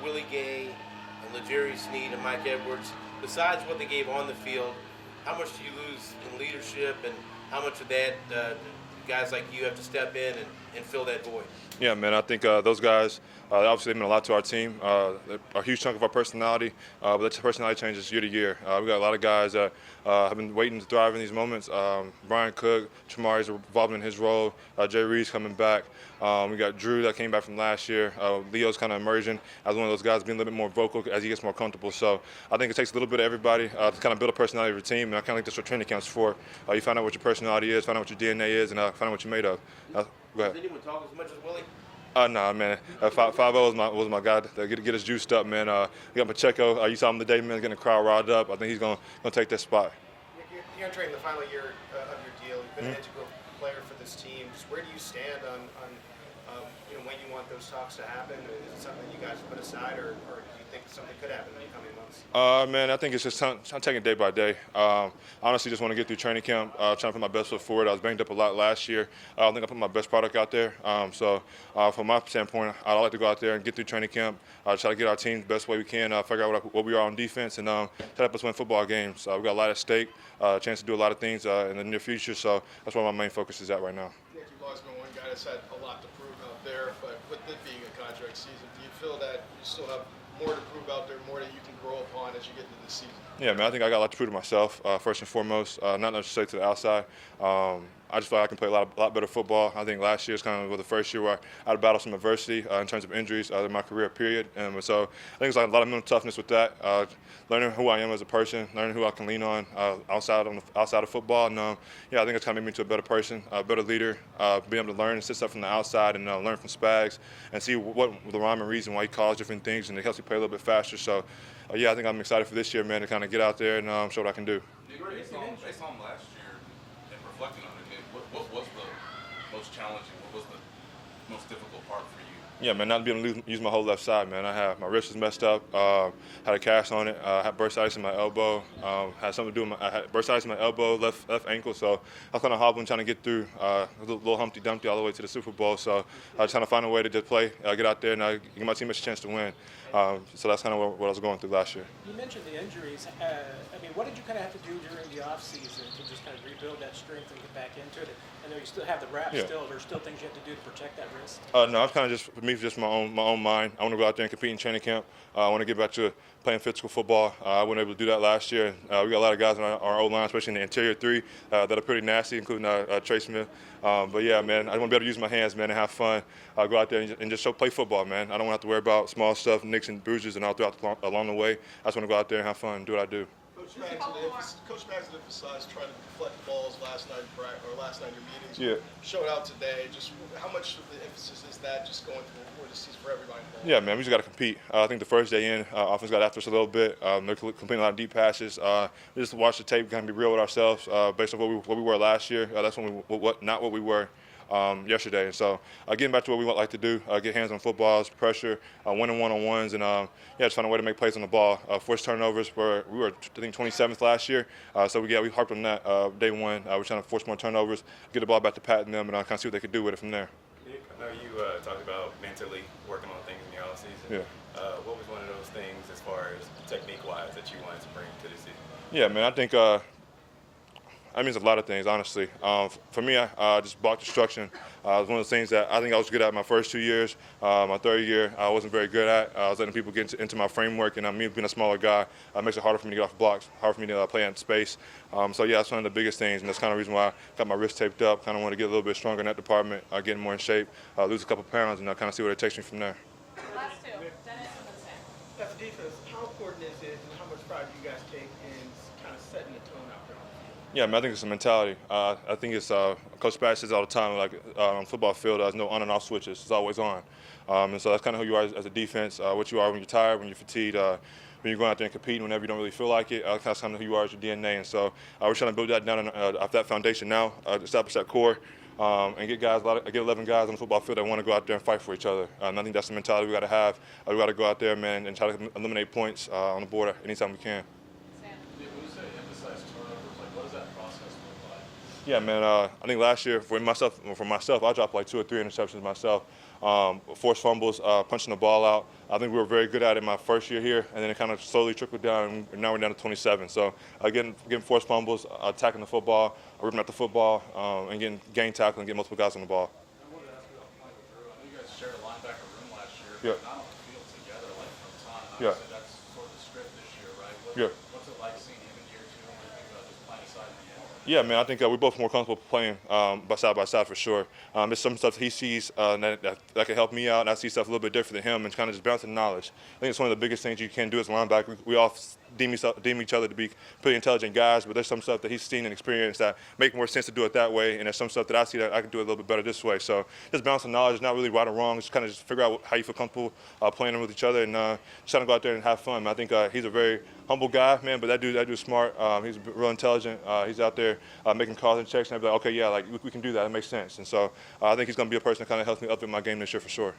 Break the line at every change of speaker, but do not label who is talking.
Willie Gay and L'Jarius Sneed and Mike Edwards, besides what they gave on the field, how much do you lose in leadership, and how much of that guys like you have to step in and fill that void?
Yeah, man, I think those guys, obviously, they mean a lot to our team. They're a huge chunk of our personality, but that personality changes year to year. We got a lot of guys that have been waiting to thrive in these moments. Brian Cook, Chamari's evolving in his role. Jay Reed's coming back. We got Drew that came back from last year. Leo's kind of emerging as one of those guys, being a little bit more vocal as he gets more comfortable. So I think it takes a little bit of everybody to kind of build a personality of your team, and I kind of think that's what training camps for. You find out what your personality is, find out what your DNA is, and find out what you're made of. Go ahead.
Does anyone talk as much as Willie?
Nah, man. 5-0 was my guy to get us juiced up, man. We got Pacheco. You saw him today, man, getting the crowd riled up. I think he's gonna take that spot.
You're entering the final year of your deal. You've been an integral player for this team. Just where do you stand on when you want those talks to happen? Is it something you guys put aside, or do you think something could happen in the coming months?
Man, I think it's just I'm taking it day by day. Honestly, just want to get through training camp, trying to put my best foot forward. I was banged up a lot last year. I don't think I put my best product out there. So from my standpoint, I'd like to go out there and get through training camp, try to get our team the best way we can, figure out what we are on defense, and try to help us win football games. We've got a lot at stake, a chance to do a lot of things in the near future. So that's where my main focus is at right now.
Nick, you've always been one guy that's had a lot to prove out there, but with it being a contract season, do you feel that you still have more to prove out there, more that you can grow upon as you get into the season?
Yeah, man, I think I got a lot to prove to myself, first and foremost, not necessarily to the outside. I just feel like I can play a lot better football. I think last year was kind of the first year where I had to battle some adversity in terms of injuries in my career, period. So I think it's like a lot of mental toughness with that, learning who I am as a person, learning who I can lean on outside of football. And yeah, I think it's kind of made me to a better person, a better leader, being able to learn and sit stuff from the outside and learn from Spags and see what the rhyme and reason why he calls different things, and it helps me play a little bit faster. So yeah, I think I'm excited for this year, man, to kind of get out there and show what I can do.
Based on last year and reflecting on it, what was the most challenging? What was the most difficult part for you?
Yeah, man, not being able to use my whole left side, man. My wrist was messed up, had a cast on it, had bursitis in my elbow, had something to do with I had bursitis in my elbow, left ankle, so I was kind of hobbling trying to get through a little Humpty Dumpty all the way to the Super Bowl. So I was trying to find a way to just play, get out there, and give my teammates a chance to win. So that's kind of what I was going through last year.
You mentioned the injuries. What did you kind of have to do during the offseason to just kind of rebuild that strength and get back into it? I know you still have the wrap still. There's still things you have to do to protect that wrist.
No, I'm kind of just, for me, just my own mind. I want to go out there and compete in training camp. I want to get back to playing physical football. I wasn't able to do that last year. We got a lot of guys on our O-line, especially in the interior three, that are pretty nasty, including Trey Smith. But yeah, man, I want to be able to use my hands, man, and have fun. Go out there and just play football, man. I don't have to worry about small stuff, nicks and bruises and all throughout along the way. I just want to go out there and have fun and do what I do.
Coach Spags emphasized trying to deflect balls last night in your meetings.
Yeah.
Showed out today. Just how much of the emphasis is that just going through the season for everybody involved?
Yeah, man, we just got to compete. I think the first day in, offense got after us a little bit. They're completing a lot of deep passes. We just watch the tape, kind of be real with ourselves based on what we were last year. That's when not what we were yesterday. And so getting back to what we like to do, get hands on footballs, pressure, winning one-on-ones, and just find a way to make plays on the ball. Forced turnovers, we were, I think, 27th last year. So we harped on that day one. We're trying to force more turnovers, get the ball back to Pat and them, and kind of see what they could do with it from there.
Nick, I know you talked about mentally working on things in your offseason.
Yeah.
What was one of those things as far as technique-wise that you wanted to bring to the season?
Yeah, man, I think that means a lot of things, honestly. For me, I just block destruction. It was one of the things that I think I was good at my first 2 years. My third year, I wasn't very good at. I was letting people get into my framework, and me being a smaller guy, it makes it harder for me to get off blocks, harder for me to play in space. So yeah, that's one of the biggest things, and that's kind of the reason why I got my wrist taped up. Kind of want to get a little bit stronger in that department, getting more in shape, lose a couple pounds, and kind of see where it takes me from there.
Last two, Dennis and then Sam.
As a defense, how important is it, and how much pride do you guys take in kind of setting the tone out there?
Yeah, man, I think it's a mentality. I think it's Coach Spags says all the time, like on the football field, there's no on and off switches. It's always on. And so that's kind of who you are as a defense, what you are when you're tired, when you're fatigued, when you're going out there and competing whenever you don't really feel like it. That's kind of who you are as your DNA. And so we're trying to build that down off that foundation now, establish that core, and get 11 guys on the football field that want to go out there and fight for each other. And I think that's the mentality we got to have. We got to go out there, man, and try to eliminate points on the board anytime we can. Yeah, man. I think last year for myself, I dropped like 2 or 3 interceptions myself. forced fumbles, punching the ball out. I think we were very good at it my first year here, and then it kind of slowly trickled down, and now we're down to 27. So getting forced fumbles, attacking the football, ripping out the football, and getting gang tackle and getting multiple guys on the ball.
I wanted to ask you about the point with Drew. I know you guys shared a linebacker room last year,
Yeah.
but not on the field together like from time.
Yeah.
Obviously, that's sort of the script this year, right?
Yeah.
What's it like seeing him in year two? What do you think about just playing aside in the end?
Yeah, man, I think we're both more comfortable playing by side for sure. There's some stuff he sees that can help me out, and I see stuff a little bit different than him, and kind of just bouncing knowledge. I think it's one of the biggest things you can do as a linebacker. We all deem each other to be pretty intelligent guys, but there's some stuff that he's seen and experienced that make more sense to do it that way, and there's some stuff that I see that I can do it a little bit better this way. So just bouncing knowledge is not really right or wrong. Just kind of just figure out how you feel comfortable playing with each other, and just trying to go out there and have fun. I think he's a very humble guy, man, but that dude is smart. He's real intelligent. He's out there making calls and checks, and I'd be like, okay, yeah, like we can do that. It makes sense. And so I think he's going to be a person that kind of helps me up in my game this year for sure.